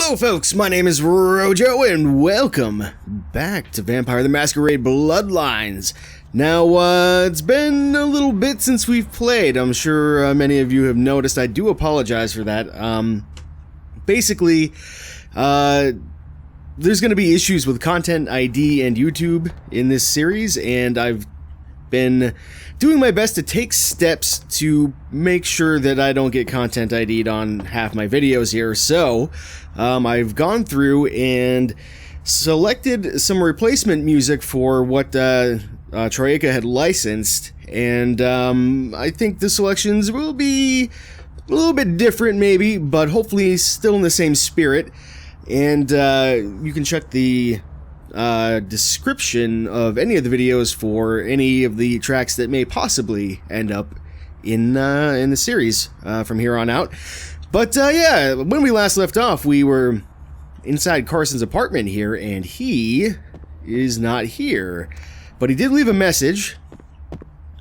Hello folks, my name is Rojo and welcome back to Vampire the Masquerade Bloodlines. Now, it's been a little bit since we've played. I'm sure many of you have noticed. I do apologize for that. Basically, there's going to be issues with Content ID and YouTube in this series, and I've been doing my best to take steps to make sure that I don't get Content ID'd on half my videos here. So, I've gone through and selected some replacement music for what Troika had licensed, and I think the selections will be a little bit different maybe, but hopefully still in the same spirit. And you can check the description of any of the videos for any of the tracks that may possibly end up in the series from here on out. But yeah, when we last left off, we were inside Carson's apartment here, and he is not here. But he did leave a message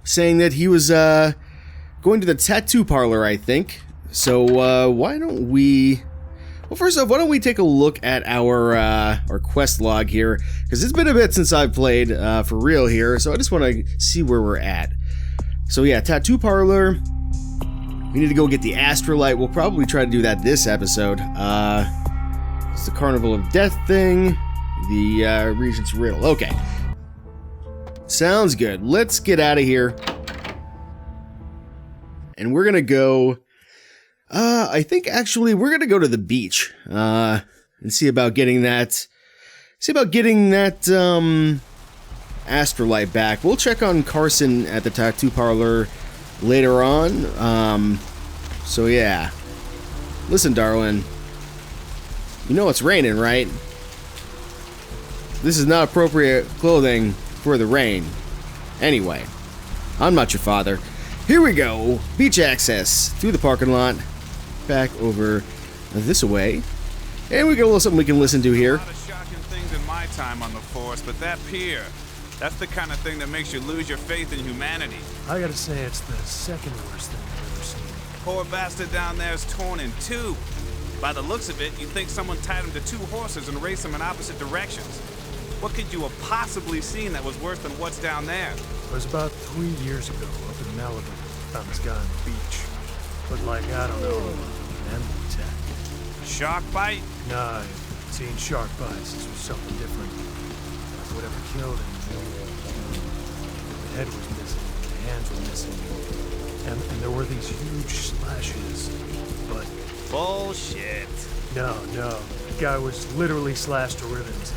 saying that he was going to the tattoo parlor, I think. So why don't we... Well, first off, why don't we take a look at our quest log here, because it's been a bit since I've played for real here, so I just want to see where we're at. So yeah, tattoo parlor. We need to go get the astrolite. We'll probably try to do that this episode. It's the Carnival of Death thing. The Regent's Riddle. Okay. Sounds good. Let's get out of here. And we're gonna go... I think actually we're gonna go to the beach and see about getting that. Astrolite back. We'll check on Carson at the tattoo parlor later on. So yeah. Listen, darling. You know it's raining, right? This is not appropriate clothing for the rain. Anyway, I'm not your father. Here we go. Beach access through the parking lot. Back over this way, and we got a little something we can listen to here. A lot of shocking things in my time on the force, but that pier, that's the kind of thing that makes you lose your faith in humanity. I gotta say, it's the second worst thing I've ever seen. Poor bastard down there is torn in two. By the looks of it, you'd think someone tied him to two horses and raced them in opposite directions. What could you have possibly seen that was worse than what's down there? It was about 3 years ago up in Malibu. Found this guy on the beach. Looked like, I don't know, an animal attack. Shark bite? Nah, I've seen shark bites. This was something different. Whatever killed him. The head was missing, the hands were missing, and there were these huge slashes, but... Bullshit. No. The guy was literally slashed to ribbons.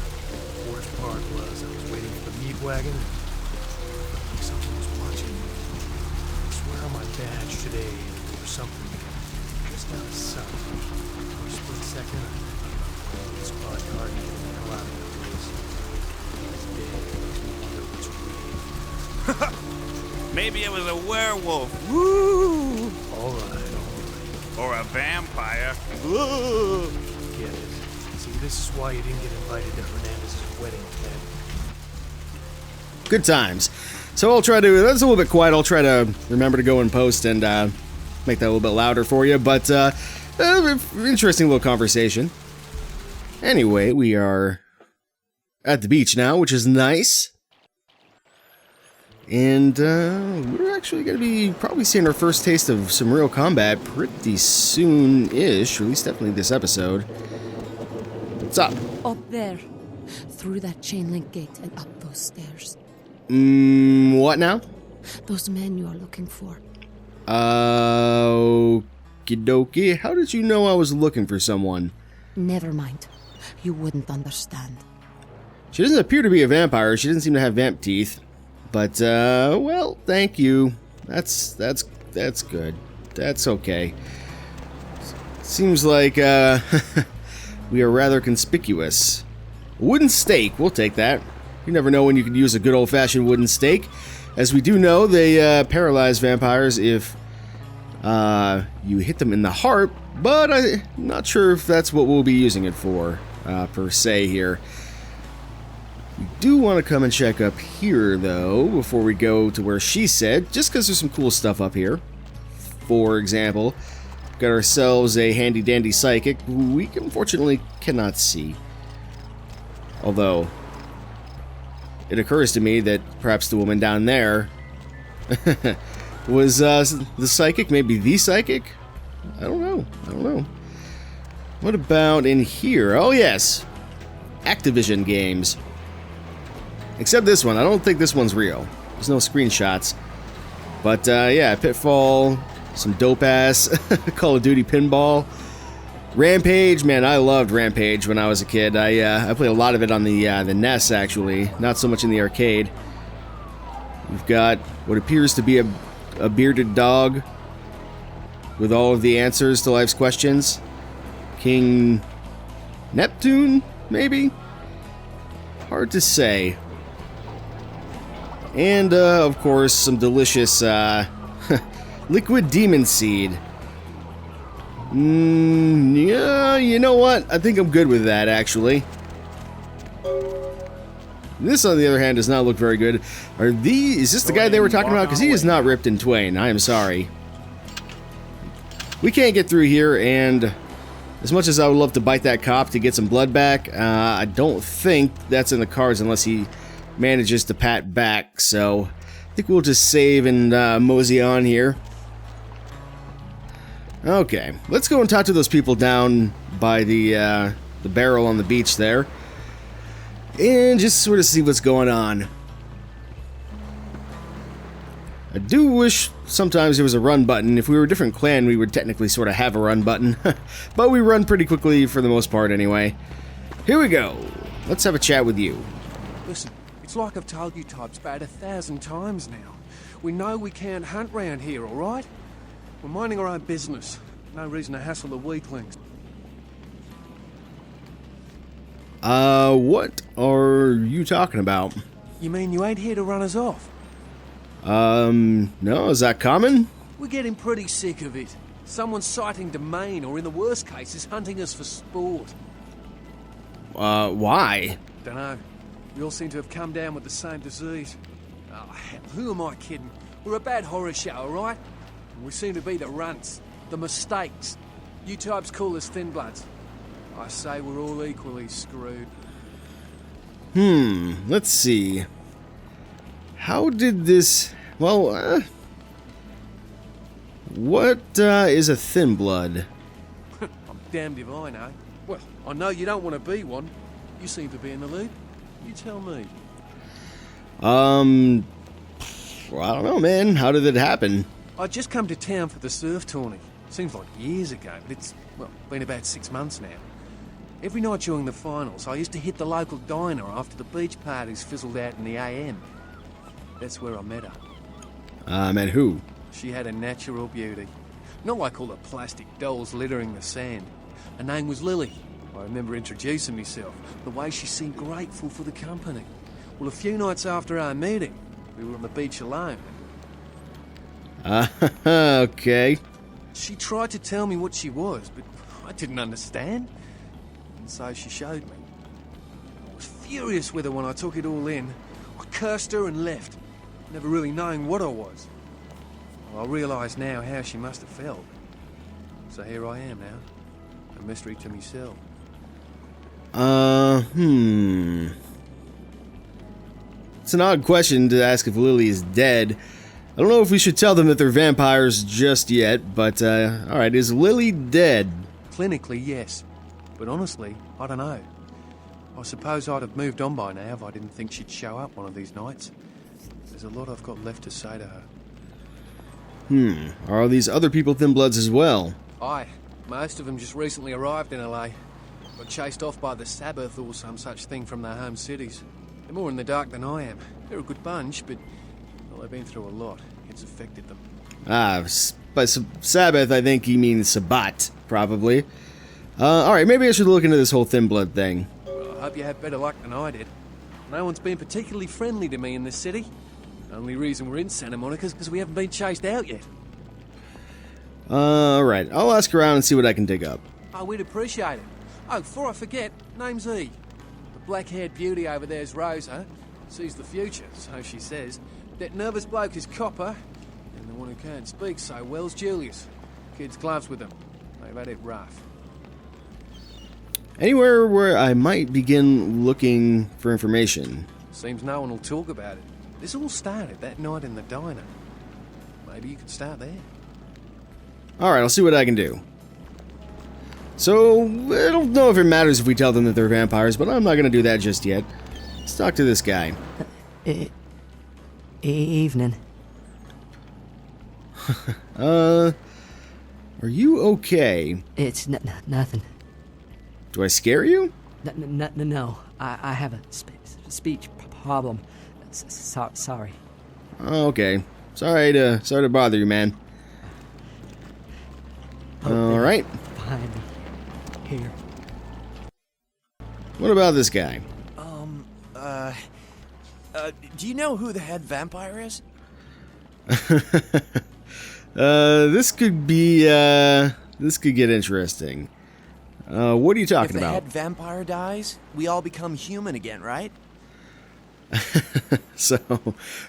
The worst part was I was waiting for the meat wagon, and someone was watching me. I swear on my badge today, there was something just out of sight. For a split second, I thought the squad car and getting the hell out of the place. It's dead. I wonder which way. Maybe it was a werewolf. Woo! All right. Or a vampire. Whoa! Get it. See, this is why you didn't get invited to Hernandez's wedding, Ted. Good times. So I'll try to... That's a little bit quiet. I'll try to remember to go and post and make that a little bit louder for you. But interesting little conversation. Anyway, we are at the beach now, which is nice. And we're actually going to be probably seeing our first taste of some real combat pretty soon-ish, or at least definitely this episode. What's up? Up there. Through that chain link gate and up those stairs. What now? Those men you are looking for. Okie dokie. How did you know I was looking for someone? Never mind. You wouldn't understand. She doesn't appear to be a vampire. She doesn't seem to have vamp teeth. But, well, thank you. That's good. That's okay. Seems like, we are rather conspicuous. Wooden stake, we'll take that. You never know when you can use a good old-fashioned wooden stake. As we do know, they, paralyze vampires if, you hit them in the heart, but I'm not sure if that's what we'll be using it for, per se here. We do want to come and check up here, though, before we go to where she said, just because there's some cool stuff up here. For example, got ourselves a handy-dandy psychic who we unfortunately cannot see. Although, it occurs to me that perhaps the woman down there was the psychic, maybe the psychic? I don't know. What about in here? Oh, yes. Activision games. Except this one. I don't think this one's real. There's no screenshots. But, yeah, Pitfall, some dope-ass Call of Duty pinball. Rampage, man, I loved Rampage when I was a kid. I played a lot of it on the NES, actually. Not so much in the arcade. We've got what appears to be a bearded dog with all of the answers to life's questions. King Neptune, maybe? Hard to say. And, of course, some delicious liquid demon seed. Yeah, you know what? I think I'm good with that, actually. This, on the other hand, does not look very good. Is this the guy they were talking about? Because he is not ripped in twain. I am sorry. We can't get through here, and as much as I would love to bite that cop to get some blood back, I don't think that's in the cards unless he manages to pat back. So I think we'll just save and mosey on here. Okay, let's go and talk to those people down by the barrel on the beach there, and just sort of see what's going on. I do wish sometimes there was a run button. If we were a different clan, we would technically sort of have a run button, but we run pretty quickly for the most part anyway. Here we go. Let's have a chat with you. Listen, it's like I've told you types about 1,000 times now. We know we can't hunt round here, all right? We're minding our own business. No reason to hassle the weaklings. What are you talking about? You mean you ain't here to run us off? No, is that common? We're getting pretty sick of it. Someone's sighting domain, or in the worst cases, hunting us for sport. Why? Dunno. We all seem to have come down with the same disease. Oh, hell, who am I kidding? We're a bad horror show, alright? We seem to be the runts, the mistakes. You types call us thin bloods. I say we're all equally screwed. Let's see. How did this... Well, what is a thin blood? I'm damned if I know. Well, I know you don't want to be one. You seem to be in the lead. You tell me. Well, I don't know, man. How did it happen? I just come to town for the surf tourney. Seems like years ago, but it's, well, been about 6 months now. Every night during the finals, I used to hit the local diner after the beach parties fizzled out in the AM. That's where I met her. Met who? She had a natural beauty. Not like all the plastic dolls littering the sand. Her name was Lily. I remember introducing myself, the way she seemed grateful for the company. Well, a few nights after our meeting, we were on the beach alone. Okay. She tried to tell me what she was, but I didn't understand. And so she showed me. I was furious with her when I took it all in. I cursed her and left, never really knowing what I was. Well, I realise now how she must have felt. So here I am now, a mystery to myself. It's an odd question to ask if Lily is dead. I don't know if we should tell them that they're vampires just yet, but, alright, is Lily dead? Clinically, yes. But honestly, I don't know. I suppose I'd have moved on by now if I didn't think she'd show up one of these nights. There's a lot I've got left to say to her. Are these other people thin bloods as well? Aye. Most of them just recently arrived in LA. Got chased off by the Sabbath or some such thing from their home cities. They're more in the dark than I am. They're a good bunch, but well, they've been through a lot. It's affected them. By Sabbath, I think he means Sabbat, probably. Alright, maybe I should look into this whole thin blood thing. Well, I hope you had better luck than I did. No one's been particularly friendly to me in this city. Only reason we're in Santa Monica is because we haven't been chased out yet. Alright, I'll ask around and see what I can dig up. Oh, we'd appreciate it. Oh, before I forget, name's E. The black-haired beauty over there's Rosa. Sees the future, so she says. That nervous bloke is Copper. And the one who can't speak so well's Julius. Kids' gloves with them. They've had it rough. Anywhere where I might begin looking for information. Seems no one will talk about it. This all started that night in the diner. Maybe you could start there. Alright, I'll see what I can do. So, I don't know if it matters if we tell them that they're vampires, but I'm not going to do that just yet. Let's talk to this guy. Evening. Are you okay? It's nothing. Do I scare you? No. I have a speech problem. Sorry. Oh, okay. Sorry to bother you, man. Alright. Behind me. Here. What about this guy? Do you know who the head vampire is? This could be, this could get interesting. What are you talking If the about? head vampire dies, we all become human again, right? So,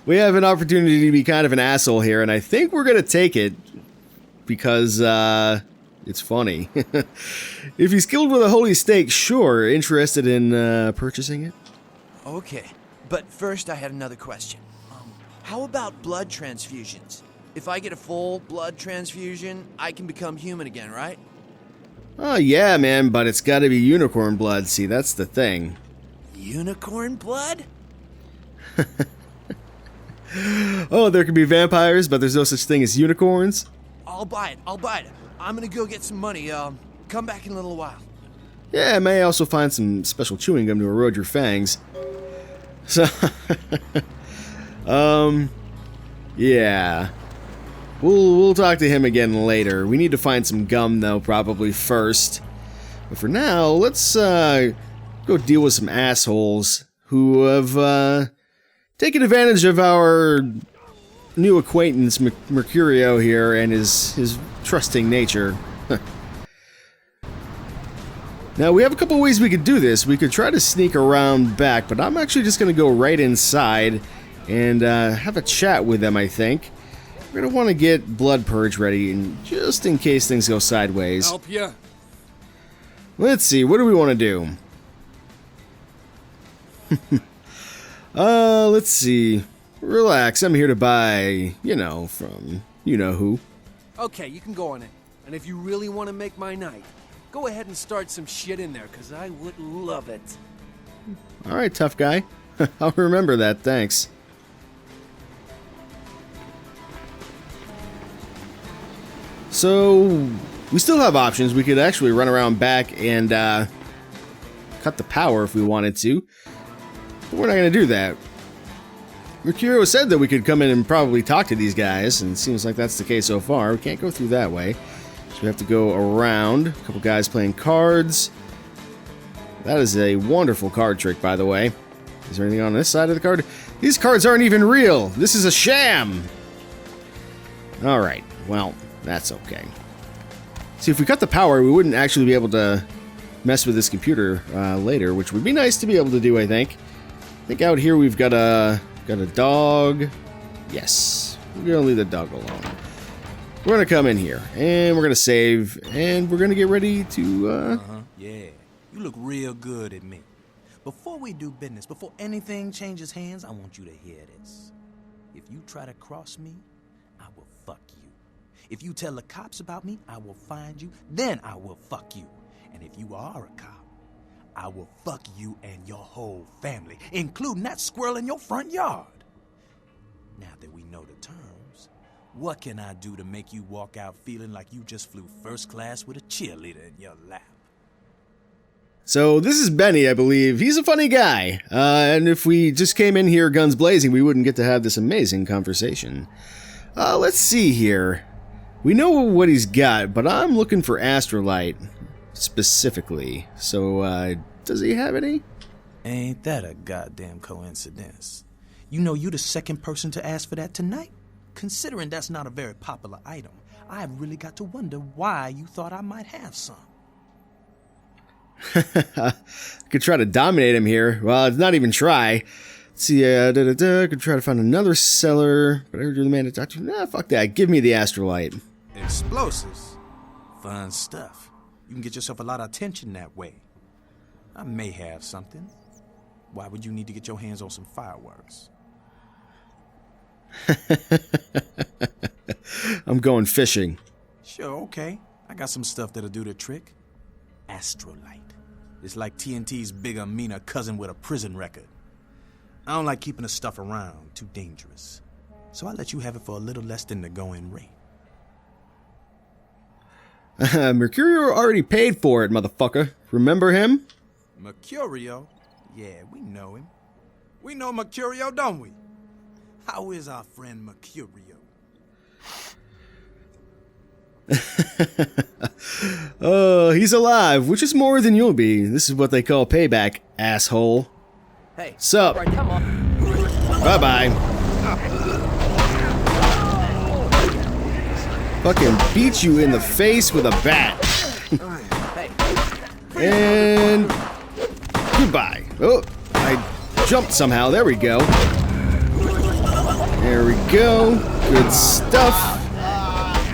we have an opportunity to be kind of an asshole here, and I think we're gonna take it because, it's funny. If he's killed with a holy stake, sure. Interested in, purchasing it? Okay, but first I had another question. How about blood transfusions? If I get a full blood transfusion, I can become human again, right? Oh, yeah, man, but it's gotta be unicorn blood. See, that's the thing. Unicorn blood? Oh, there could be vampires, but there's no such thing as unicorns? I'll buy it. I'm gonna go get some money. Come back in a little while. Yeah, I may also find some special chewing gum to erode your fangs. So, yeah. We'll talk to him again later. We need to find some gum, though, probably first. But for now, let's, go deal with some assholes who have, taken advantage of our new acquaintance, Mercurio here, and his trusting nature. Now, we have a couple ways we could do this. We could try to sneak around back, but I'm actually just going to go right inside and have a chat with them, I think. We're going to want to get Blood Purge ready, and just in case things go sideways. Help ya. Let's see, what do we want to do? Let's see. Relax, I'm here to buy, from you-know-who. Okay, you can go on it. And if you really want to make my night, go ahead and start some shit in there, because I would love it. Alright, tough guy. I'll remember that, thanks. So, we still have options. We could actually run around back and cut the power if we wanted to. But we're not going to do that. Mercurio said that we could come in and probably talk to these guys, and it seems like that's the case so far. We can't go through that way. So we have to go around. A couple guys playing cards. That is a wonderful card trick, by the way. Is there anything on this side of the card? These cards aren't even real! This is a sham! Alright, well, that's okay. See, if we cut the power, we wouldn't actually be able to mess with this computer later, which would be nice to be able to do, I think. I think out here we've got a dog. Yes, we're gonna leave the dog alone. We're gonna come in here, and we're gonna save, and we're gonna get ready to, Yeah, you look real good at me. Before we do business, before anything changes hands, I want you to hear this. If you try to cross me, I will fuck you. If you tell the cops about me, I will find you, then I will fuck you. And if you are a cop, I will fuck you and your whole family, including that squirrel in your front yard. Now that we know the terms, what can I do to make you walk out feeling like you just flew first class with a cheerleader in your lap? So this is Benny, I believe. He's a funny guy. And if we just came in here guns blazing, we wouldn't get to have this amazing conversation. Let's see here. We know what he's got, but I'm looking for Astrolite specifically. So, does he have any? Ain't that a goddamn coincidence? You know you the second person to ask for that tonight? Considering that's not a very popular item, I've really got to wonder why you thought I might have some. I could try to dominate him here. Well, it's not even try. Let's see, could try to find another seller, but I heard you're the man to talk to. Nah, fuck that. Give me the Astrolite. Explosives? Fun stuff. You can get yourself a lot of attention that way. I may have something. Why would you need to get your hands on some fireworks? I'm going fishing. Sure, okay. I got some stuff that'll do the trick. Astrolight. It's like TNT's bigger, meaner cousin with a prison record. I don't like keeping the stuff around. Too dangerous. So I let you have it for a little less than the going rate. Mercurio already paid for it, motherfucker. Remember him? Mercurio? Yeah, we know him. We know Mercurio, don't we? How is our friend Mercurio? Oh, he's alive, which is more than you'll be. This is what they call payback, asshole. Hey. Sup? Right, come on. Bye-bye. Fucking beat you in the face with a bat. And goodbye. Oh, I jumped somehow. There we go. There we go. Good stuff.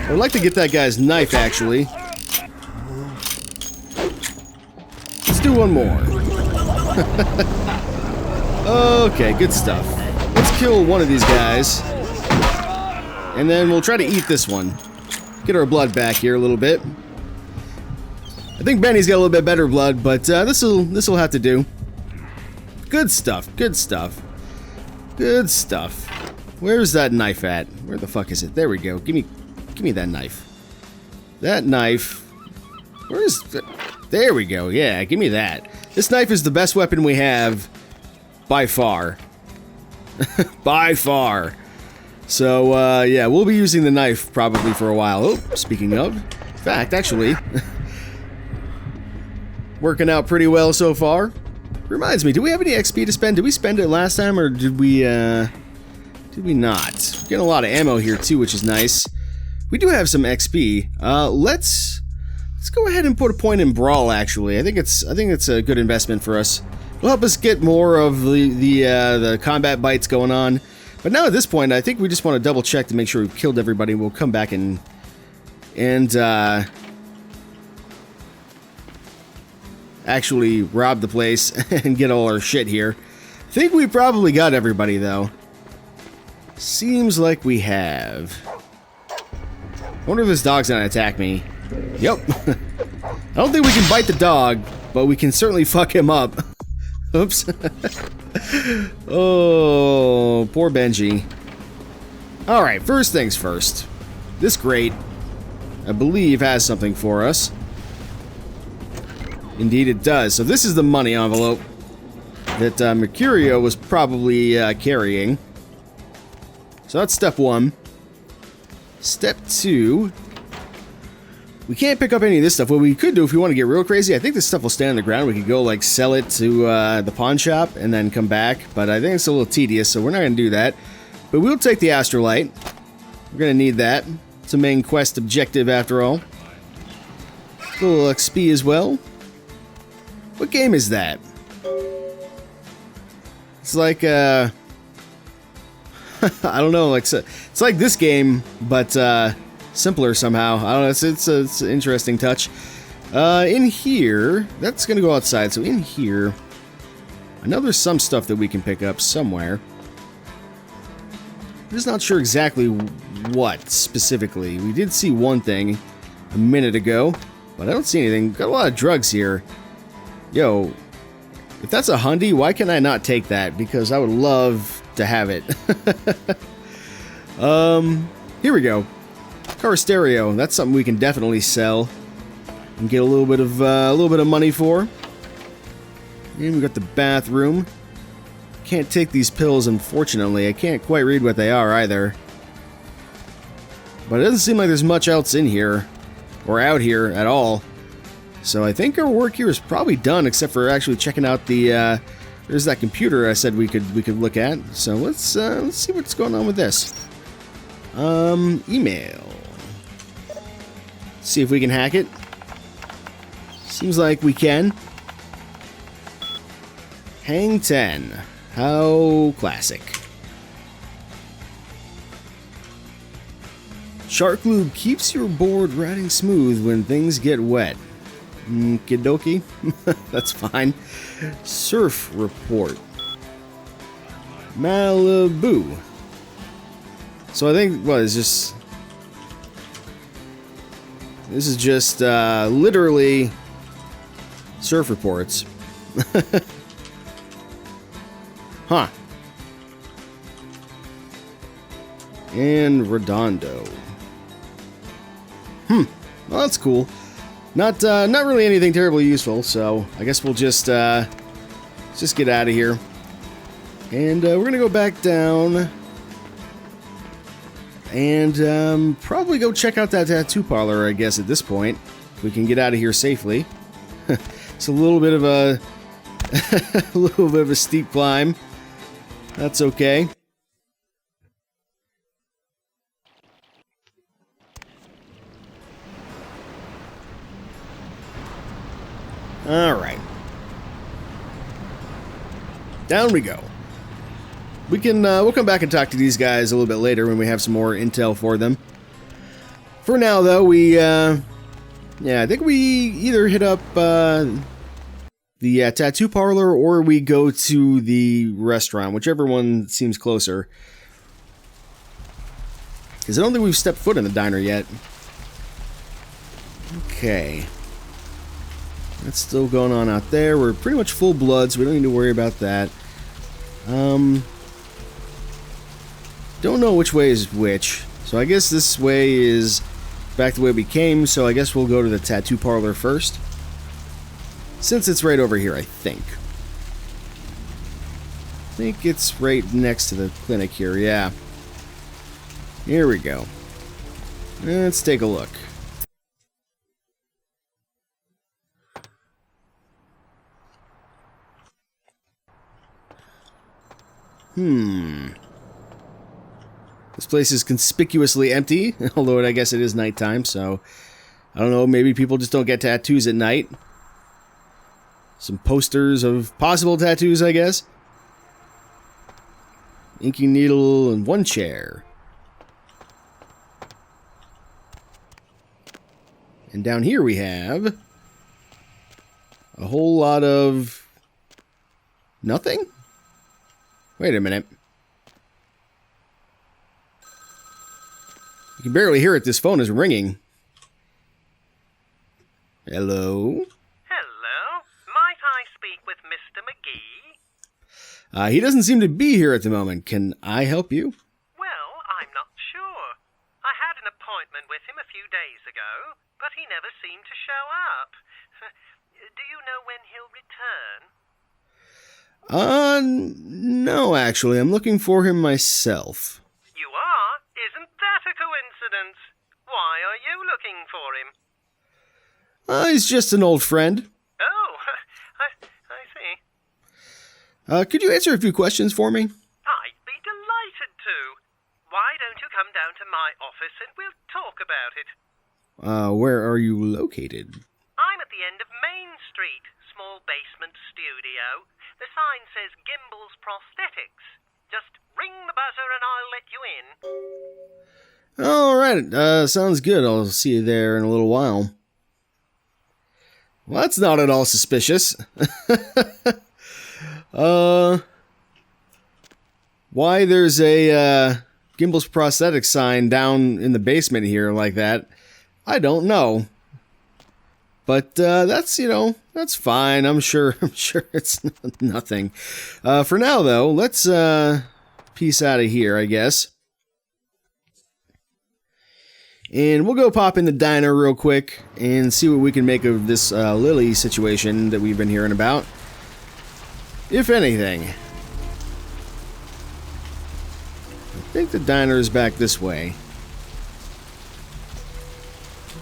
I'd like to get that guy's knife, actually. Let's do one more. Okay, good stuff. Let's kill one of these guys. And then we'll try to eat this one. Get our blood back here a little bit. I think Benny's got a little bit better blood, but this'll have to do. Good stuff, good stuff. Good stuff. Where's that knife at? Where the fuck is it? There we go. Give me that knife. That knife. Where is the... There we go. Yeah, give me that. This knife is the best weapon we have by far. By far. So, yeah, we'll be using the knife probably for a while. Oh, speaking of, in fact, actually, working out pretty well so far. Reminds me, do we have any XP to spend? Did we spend it last time, or did we not? We're getting a lot of ammo here, too, which is nice. We do have some XP. Let's go ahead and put a point in Brawl, actually. I think it's a good investment for us. It'll help us get more of the combat bites going on. But now at this point, I think we just want to double check to make sure we've killed everybody. We'll come back and actually rob the place and get all our shit here. I think we probably got everybody, though. Seems like we have. I wonder if this dog's gonna attack me. Yep. I don't think we can bite the dog, but we can certainly fuck him up. Oops. Oh, poor Benji. Alright, first things first. This grate, I believe, has something for us. Indeed it does. So this is the money envelope that Mercurio was probably carrying. So that's step one. Step two. We can't pick up any of this stuff. What we could do if we want to get real crazy, I think this stuff will stay on the ground. We could go, like, sell it to the pawn shop and then come back. But I think it's a little tedious, so we're not going to do that. But we'll take the Astrolight. We're going to need that. It's a main quest objective, after all. A little XP as well. What game is that? It's like, I don't know, like, it's like this game, but, simpler somehow. I don't know, it's an interesting touch. In here, that's gonna go outside, so in here, I know there's some stuff that we can pick up somewhere. I'm just not sure exactly what, specifically. We did see one thing a minute ago, but I don't see anything. Got a lot of drugs here. Yo, if that's a Hyundai, why can I not take that? Because I would love to have it. Here we go. Car stereo. That's something we can definitely sell and get a little bit of money for. And we got the bathroom. Can't take these pills, unfortunately. I can't quite read what they are either. But it doesn't seem like there's much else in here or out here at all. So I think our work here is probably done, except for actually checking out the. There's that computer I said we could look at. So let's see what's going on with this. Email. See if we can hack it. Seems like we can. Hang 10. How classic. Shark lube keeps your board riding smooth when things get wet. Kidoki? That's fine. Surf report. Malibu. So I think, what is this? This is just literally surf reports. Huh. And Redondo. Well, that's cool. Not really anything terribly useful, so I guess we'll just get out of here. And we're gonna go back down and probably go check out that tattoo parlor, I guess, at this point. We can get out of here safely. It's a little bit of a a little bit of a steep climb. That's okay. All right. Down we go. We can we'll come back and talk to these guys a little bit later when we have some more intel for them. For now, though, we yeah, I think we either hit up the tattoo parlor or we go to the restaurant, whichever one seems closer. Because I don't think we've stepped foot in the diner yet. Okay. That's still going on out there. We're pretty much full blood, so we don't need to worry about that. Don't know which way is which. So I guess this way is back the way we came, so I guess we'll go to the tattoo parlor first. Since it's right over here, I think. I think it's right next to the clinic here, yeah. Here we go. Let's take a look. This place is conspicuously empty, although I guess it is nighttime, so I don't know, maybe people just don't get tattoos at night. Some posters of possible tattoos, I guess. Inking needle and one chair. And down here we have a whole lot of nothing? Wait a minute. You can barely hear it. This phone is ringing. Hello? Hello? Might I speak with Mr. McGee? He doesn't seem to be here at the moment. Can I help you? Well, I'm not sure. I had an appointment with him a few days ago, but he never seemed to show up. Do you know when he'll return? No, actually. I'm looking for him myself. You are? Isn't that a coincidence? Why are you looking for him? He's just an old friend. Oh, I see. Could you answer a few questions for me? I'd be delighted to. Why don't you come down to my office and we'll talk about it? Where are you located? I'm at the end of Main Street, small basement studio. The sign says Gimbel's Prosthetics. Just ring the buzzer and I'll let you in. All right, sounds good. I'll see you there in a little while. Well, that's not at all suspicious. Why there's a Gimbel's Prosthetics sign down in the basement here like that, I don't know. But that's, that's fine. I'm sure it's nothing. For now, though, let's peace out of here, I guess. And we'll go pop in the diner real quick and see what we can make of this Lily situation that we've been hearing about. If anything. I think the diner is back this way.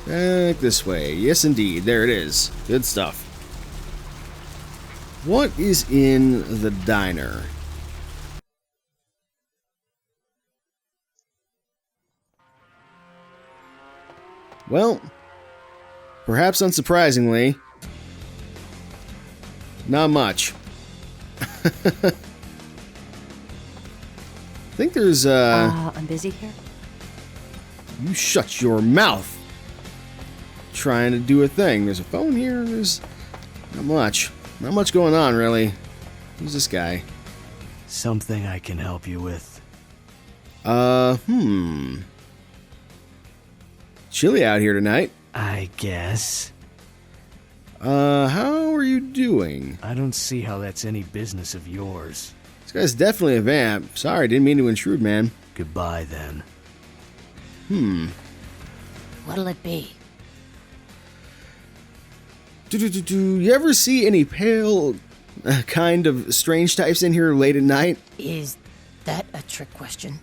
Back this way. Yes, indeed. There it is. Good stuff. What is in the diner? Well, perhaps unsurprisingly, not much. I think there's I'm busy here. You shut your mouth. Trying to do a thing. There's a phone here. There's not much. Not much going on, really. Who's this guy? Something I can help you with. Chilly out here tonight. I guess. How are you doing? I don't see how that's any business of yours. This guy's definitely a vamp. Sorry, didn't mean to intrude, man. Goodbye, then. What'll it be? You ever see any pale, kind of strange types in here late at night? Is that a trick question?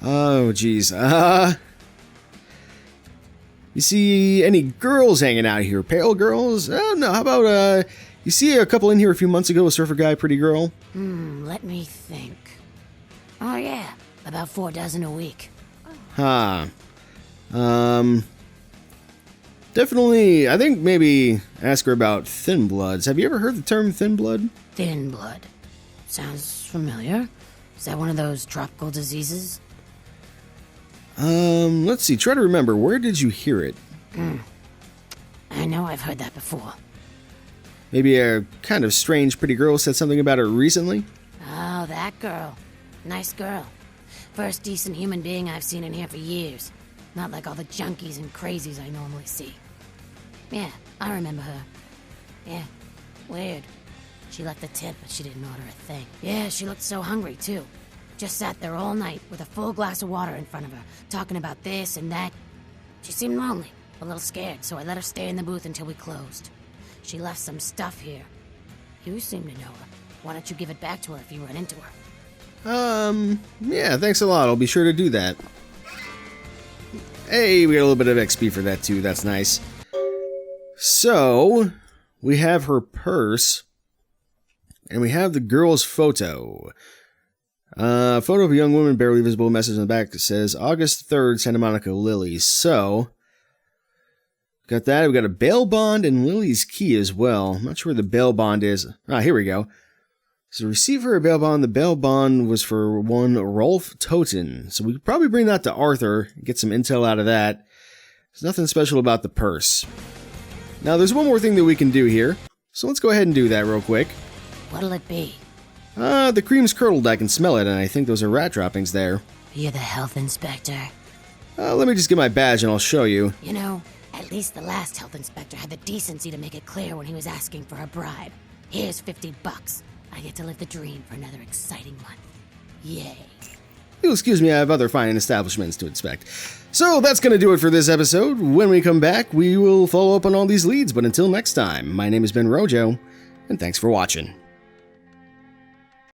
Oh, jeez. You see any girls hanging out here? Pale girls? No, how about, you see a couple in here a few months ago, a surfer guy, pretty girl? Let me think. Oh, yeah. About 4 dozen a week. Definitely, I think maybe ask her about thin bloods. Have you ever heard the term thin blood? Thin blood. Sounds familiar. Is that one of those tropical diseases? Let's see. Try to remember. Where did you hear it? I know I've heard that before. Maybe a kind of strange pretty girl said something about it recently? Oh, that girl. Nice girl. First decent human being I've seen in here for years. Not like all the junkies and crazies I normally see. Yeah, I remember her. Yeah, weird. She left a tip, but she didn't order a thing. Yeah, she looked so hungry, too. Just sat there all night with a full glass of water in front of her, talking about this and that. She seemed lonely, a little scared, so I let her stay in the booth until we closed. She left some stuff here. You seem to know her. Why don't you give it back to her if you run into her? Yeah, thanks a lot. I'll be sure to do that. Hey, we got a little bit of XP for that, too. That's nice. So, we have her purse. And we have the girl's photo. Photo of a young woman, barely visible. Message on the back that says August 3rd, Santa Monica, Lily. So, got that. We got a bail bond and Lily's key as well. I'm not sure where the bail bond is. Ah, here we go. So, receive her a bail bond. The bail bond was for one Rolf Toten. So, we could probably bring that to Arthur, get some intel out of that. There's nothing special about the purse. Now, there's one more thing that we can do here. So, let's go ahead and do that real quick. What'll it be? The cream's curdled. I can smell it, and I think those are rat droppings there. You're the health inspector. Let me just get my badge and I'll show you. You know, at least the last health inspector had the decency to make it clear when he was asking for a bribe. Here's $50. I get to live the dream for another exciting month. Yay. You'll excuse me, I have other fine establishments to inspect. So that's going to do it for this episode. When we come back, we will follow up on all these leads, but until next time, my name has been Rojo, and thanks for watching.